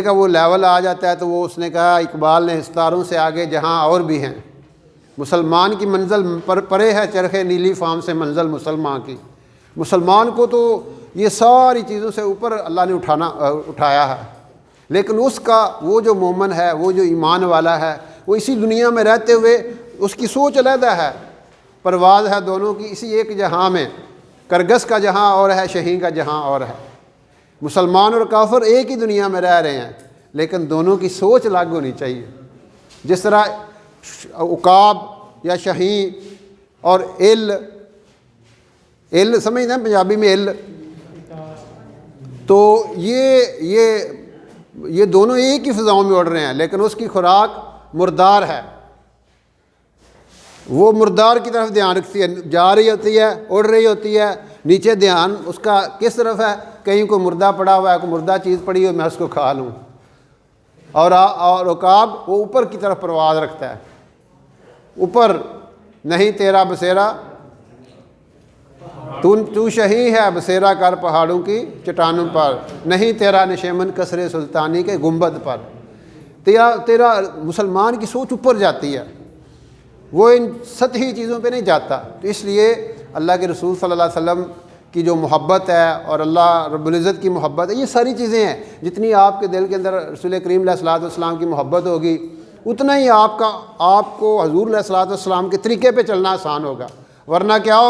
کا وہ لیول آ جاتا ہے تو وہ اس نے کہا، اقبال نے، ستاروں سے آگے جہاں اور بھی ہیں، مسلمان کی منزل پرے ہے چرخ نیلی فام سے منزل مسلمان کی۔ مسلمان کو تو یہ ساری چیزوں سے اوپر اللہ نے اٹھایا ہے، لیکن اس کا وہ جو مومن ہے، وہ جو ایمان والا ہے، وہ اسی دنیا میں رہتے ہوئے اس کی سوچ علیحدہ ہے، پرواز ہے دونوں کی اسی ایک جہاں میں، کرگس کا جہاں اور ہے، شہین کا جہاں اور ہے۔ مسلمان اور کافر ایک ہی دنیا میں رہ رہے ہیں، لیکن دونوں کی سوچ الگ ہونی چاہیے۔ جس طرح عقاب یا شہین اور ال سمجھتے ہیں پنجابی میں ال، تو یہ دونوں ایک ہی فضاؤں میں اڑ رہے ہیں، لیکن اس کی خوراک مردار ہے، وہ مردار کی طرف دھیان رکھتی ہے، جا رہی ہوتی ہے، اڑ رہی ہوتی ہے، نیچے دھیان اس کا کس طرف ہے، کہیں کوئی مردہ پڑا ہوا ہے، کوئی مردہ چیز پڑی ہو، میں اس کو کھا لوں۔ اور عقاب وہ اوپر کی طرف پرواز رکھتا ہے، اوپر، نہیں تیرا بسیرا تو شہی ہے، بسیرا کر پہاڑوں کی چٹانوں پر، نہیں تیرا نشیمن کسرے سلطانی کے گنبد پر۔ تیرا مسلمان کی سوچ اوپر جاتی ہے، وہ ان سطحی چیزوں پہ نہیں جاتا۔ تو اس لیے اللہ کے رسول صلی اللہ علیہ وسلم کی جو محبت ہے اور اللہ رب العزت کی محبت ہے، یہ ساری چیزیں ہیں، جتنی آپ کے دل کے اندر رسول کریم علیہ الصلوۃ والسلام کی محبت ہوگی، اتنا ہی آپ کو حضور علیہ الصلوۃ والسلام کے طریقے پہ چلنا آسان ہوگا، ورنہ کیا ہوگا؟